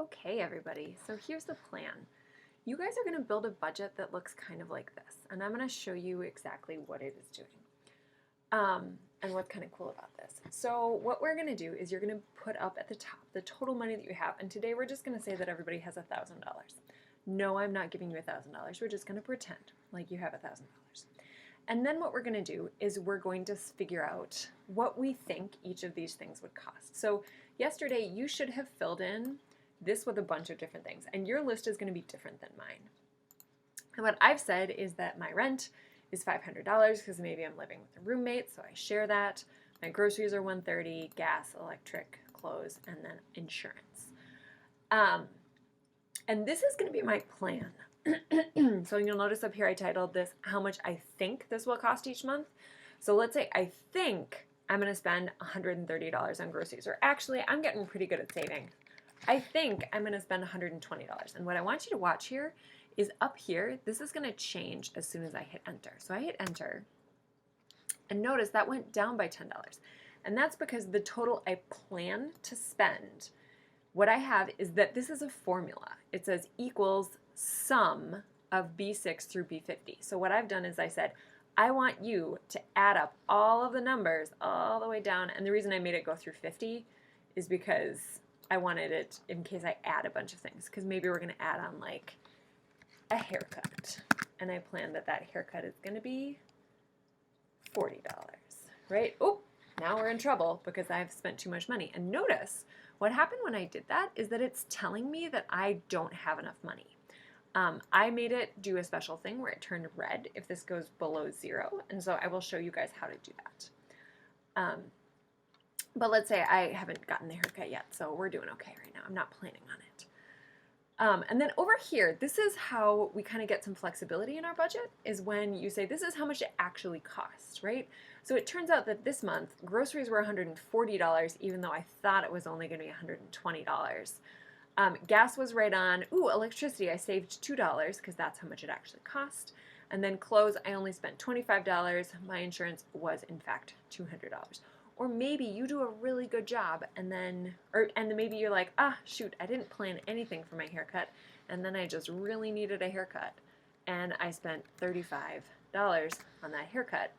Okay, everybody, so here's the plan. You guys are going to build a budget that looks kind of like this, and I'm going to show you exactly what it is doing and what's kind of cool about this. So what we're going to do is you're going to put up at the top the total money that you have, and today we're just going to say that everybody has $1,000. No, I'm not giving you $1,000. We're just going to pretend like you have $1,000. And then what we're going to do is we're going to figure out what we think each of these things would cost. So yesterday you should have filled in this with a bunch of different things, and your list is going to be different than mine. And what I've said is that my rent is $500 because maybe I'm living with a roommate, so I share that. My groceries are $130, gas, electric, clothes, and then insurance. And this is going to be my plan. So you'll notice up here I titled this, how much I think this will cost each month. So let's say I think I'm going to spend $130 on groceries, or actually I'm getting pretty good at saving. I think I'm going to spend $120. And what I want you to watch here is up here, this is going to change as soon as I hit enter. So I hit enter, and notice that went down by $10. And that's because the total I plan to spend, what I have is that this is a formula. It says equals sum of B6 through B50. So what I've done is I said, I want you to add up all of the numbers all the way down. And the reason I made it go through 50 is because I wanted it in case I add a bunch of things, because maybe we're going to add on like a haircut, and I planned that that haircut is going to be $40, right? Oh, now we're in trouble because I've spent too much money. And notice what happened when I did that is that it's telling me that I don't have enough money. I made it do a special thing where it turned red if this goes below 0, and so I will show you guys how to do that. But let's say I haven't gotten the haircut yet, so we're doing okay right now. I'm not planning on it. And then over here, this is how we kind of get some flexibility in our budget, is when you say this is how much it actually costs, right? So it turns out that this month, groceries were $140, even though I thought it was only going to be $120. Gas was right on. Ooh, electricity, I saved $2 because that's how much it actually cost. And then clothes, I only spent $25. My insurance was, in fact, $200. Or maybe you do a really good job and then maybe you're like, shoot, I didn't plan anything for my haircut, and then I just really needed a haircut, and I spent $35 on that haircut.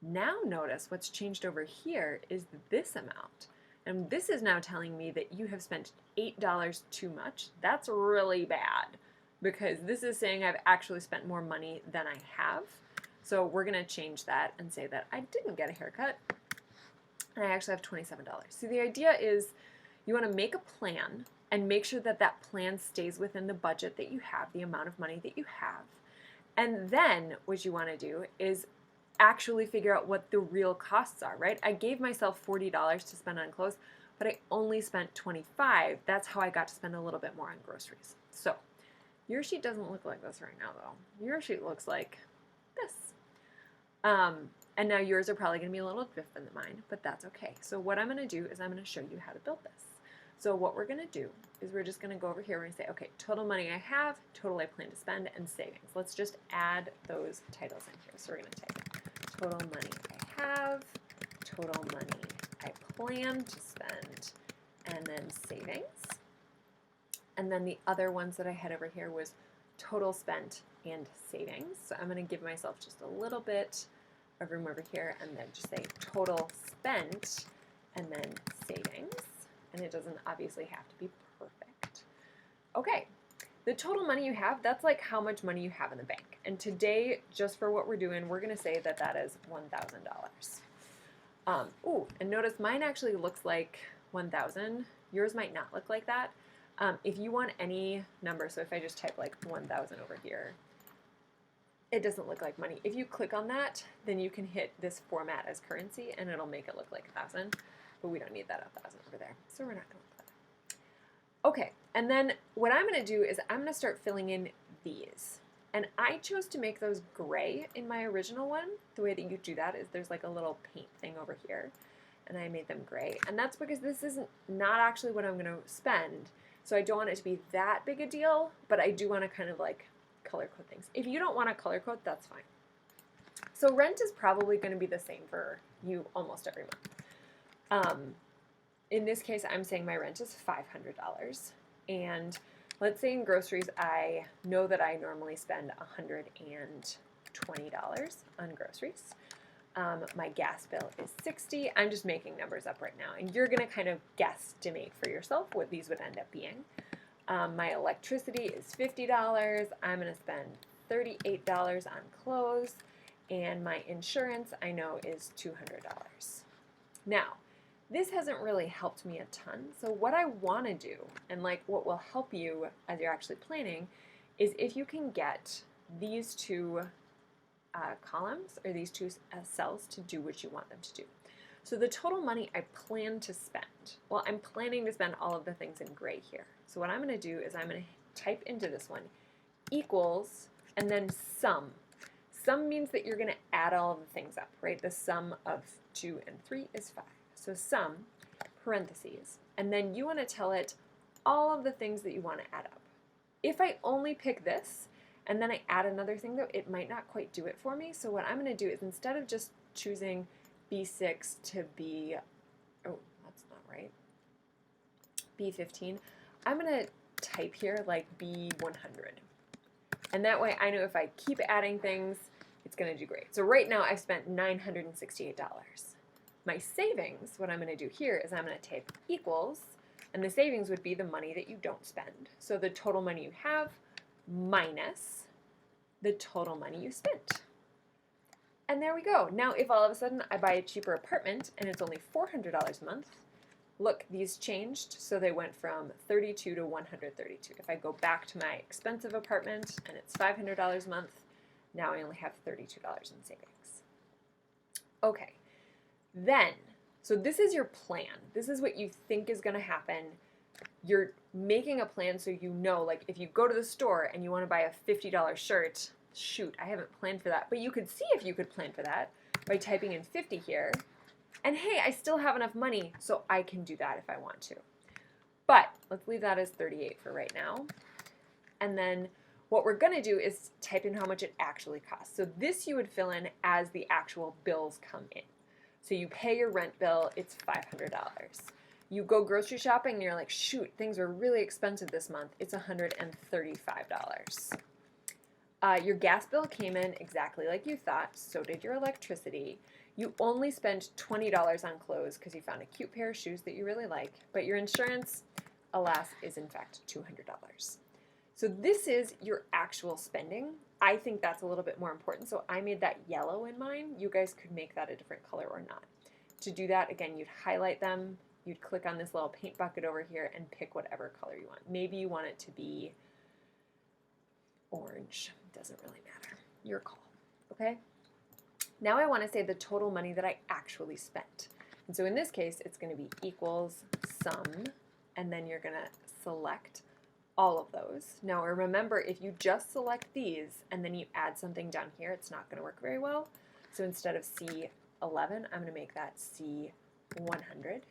Now notice what's changed over here is this amount. And this is now telling me that you have spent $8 too much. That's really bad, because this is saying I've actually spent more money than I have. So we're going to change that and say that I didn't get a haircut, and I actually have $27. So the idea is you want to make a plan and make sure that that plan stays within the budget that you have, the amount of money that you have. And then what you want to do is actually figure out what the real costs are, right? I gave myself $40 to spend on clothes, but I only spent $25. That's how I got to spend a little bit more on groceries. So your sheet doesn't look like this right now, though. Your sheet looks like this. And now yours are probably going to be a little different than mine, but that's okay. So what I'm going to do is I'm going to show you how to build this. So what we're going to do is we're just going to go over here and say, okay, total money I have, total I plan to spend, and savings. Let's just add those titles in here. So we're going to type in total money I have, total money I plan to spend, and then savings. And then the other ones that I had over here was total spent and savings. So I'm going to give myself just a little bit of room over here and then just say total spent and then savings. And it doesn't obviously have to be perfect. Okay, the total money you have, that's like how much money you have in the bank. And today, just for what we're doing, we're going to say that that is $1,000. Ooh, and notice mine actually looks like 1,000. Yours might not look like that. If you want any number, so if I just type like 1,000 over here, it doesn't look like money. If you click on that, then you can hit this format as currency and it'll make it look like 1,000, but we don't need that 1,000 over there, so we're not going to put that. Okay, and then what I'm going to do is I'm going to start filling in these. And I chose to make those gray in my original one. The way that you do that is there's like a little paint thing over here, and I made them gray. And that's because this isn't not actually what I'm going to spend, so I don't want it to be that big a deal, but I do want to kind of like color code things. If you don't want to color code, that's fine. So rent is probably going to be the same for you almost every month. In this case, I'm saying my rent is $500. And let's say in groceries, I know that I normally spend $120 on groceries. My gas bill is $60. I'm just making numbers up right now, and you're going to kind of guesstimate for yourself what these would end up being. My electricity is $50. I'm going to spend $38 on clothes, and my insurance I know is $200. Now, this hasn't really helped me a ton, so what I want to do, and like what will help you as you're actually planning, is if you can get these two columns or these two cells to do what you want them to do. So the total money I plan to spend, well, I'm planning to spend all of the things in gray here. So what I'm going to do is I'm going to type into this one equals and then sum. Sum means that you're going to add all of the things up, right? The sum of 2 and 3 is 5. So sum, parentheses, and then you want to tell it all of the things that you want to add up. If I only pick this, and then I add another thing though, it might not quite do it for me. So what I'm going to do is instead of just choosing B6 to B, oh, that's not right, B15, I'm going to type here like B100. And that way I know if I keep adding things, it's going to do great. So right now I've spent $968. My savings, what I'm going to do here is I'm going to type equals, and the savings would be the money that you don't spend. So the total money you have minus the total money you spent. And there we go. Now if all of a sudden I buy a cheaper apartment and it's only $400 a month, look, these changed, so they went from $32 to $132. If I go back to my expensive apartment and it's $500 a month, now I only have $32 in savings. Okay, then, so this is your plan. This is what you think is going to happen. You're making a plan so you know, like if you go to the store and you want to buy a $50 shirt, shoot, I haven't planned for that, but you could see if you could plan for that by typing in 50 here. And hey, I still have enough money, so I can do that if I want to. But let's leave that as 38 for right now. And then what we're going to do is type in how much it actually costs. So this you would fill in as the actual bills come in. So you pay your rent bill, it's $500. You go grocery shopping and you're like, shoot, things are really expensive this month. It's $135. Your gas bill came in exactly like you thought, so did your electricity. You only spent $20 on clothes because you found a cute pair of shoes that you really like, but your insurance, alas, is in fact $200. So this is your actual spending. I think that's a little bit more important, so I made that yellow in mine. You guys could make that a different color or not. To do that, again, you'd highlight them, you'd click on this little paint bucket over here and pick whatever color you want. Maybe you want it to be orange. Doesn't really matter. Your call, okay? Now I want to say the total money that I actually spent. And so in this case, it's going to be equals sum, and then you're going to select all of those. Now remember, if you just select these and then you add something down here, it's not going to work very well. So instead of C11, I'm going to make that C100.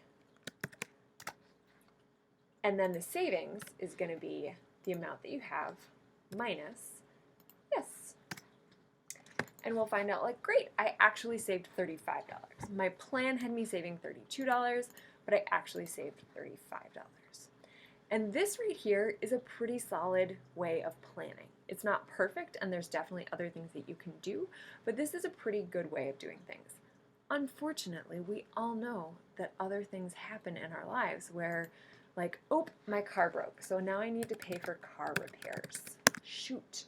And then the savings is going to be the amount that you have minus this. And we'll find out, like, great, I actually saved $35. My plan had me saving $32, but I actually saved $35. And this right here is a pretty solid way of planning. It's not perfect, and there's definitely other things that you can do, but this is a pretty good way of doing things. Unfortunately, we all know that other things happen in our lives where, like, oh, my car broke, so now I need to pay for car repairs. Shoot,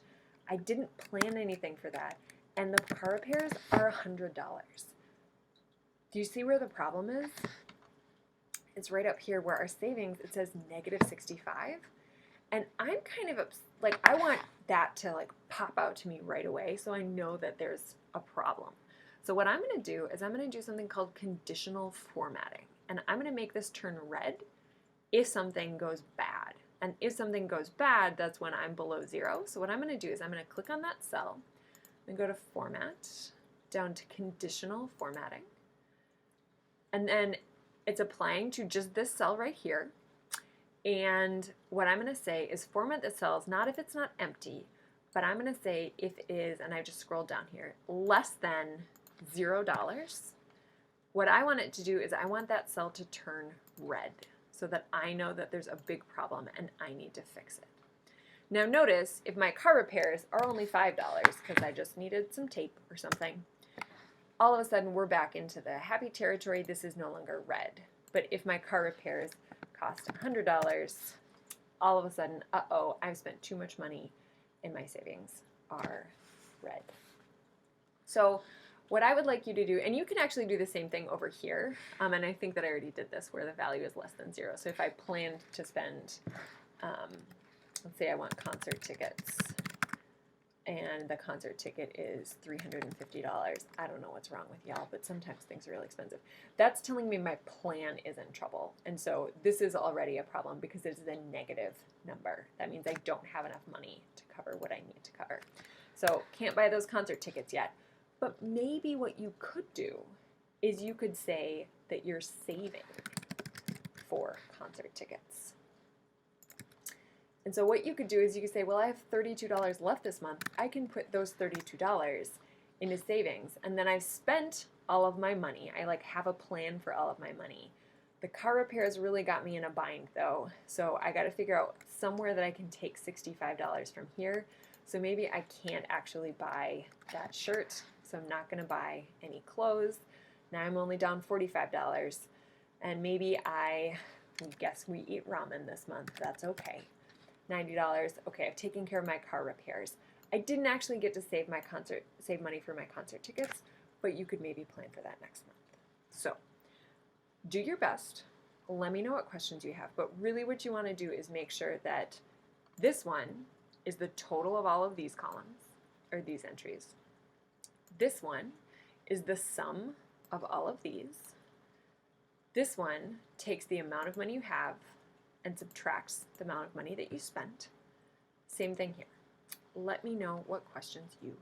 I didn't plan anything for that, and the car repairs are $100. Do you see where the problem is? It's right up here where our savings, it says -65. And I'm kind of, like, I want that to, like, pop out to me right away so I know that there's a problem. So what I'm going to do is I'm going to do something called conditional formatting. And I'm going to make this turn red if something goes bad. And if something goes bad, that's when I'm below 0. So what I'm going to do is I'm going to click on that cell and go to Format, down to Conditional Formatting. And then it's applying to just this cell right here. And what I'm going to say is format the cells, not if it's not empty, but I'm going to say if it is, and I just scrolled down here, less than $0. What I want it to do is I want that cell to turn red. so that I know that there's a big problem and I need to fix it. Now notice if my car repairs are only $5 because I just needed some tape or something, all of a sudden we're back into the happy territory. This is no longer red. But if my car repairs cost $100, all of a sudden, uh-oh, I've spent too much money and my savings are red. So what I would like you to do, and you can actually do the same thing over here, and I think that I already did this where the value is less than 0. So if I planned to spend, let's say I want concert tickets, and the concert ticket is $350. I don't know what's wrong with y'all, but sometimes things are really expensive. That's telling me my plan is in trouble. And so this is already a problem because it is a negative number. That means I don't have enough money to cover what I need to cover. So can't buy those concert tickets yet. But maybe what you could do is you could say that you're saving for concert tickets. And so what you could do is you could say, well, I have $32 left this month. I can put those $32 into savings. And then I've spent all of my money. I have a plan for all of my money. The car repairs really got me in a bind though. So I got to figure out somewhere that I can take $65 from here. So maybe I can't actually buy that shirt. So I'm not going to buy any clothes. Now I'm only down $45. And maybe guess we eat ramen this month. That's okay. $90. Okay, I've taken care of my car repairs. I didn't actually get to save money for my concert tickets, but you could maybe plan for that next month. So do your best. Let me know what questions you have. But really what you want to do is make sure that this one is the total of all of these columns, or these entries. This one is the sum of all of these. This one takes the amount of money you have and subtracts the amount of money that you spent. Same thing here. Let me know what questions you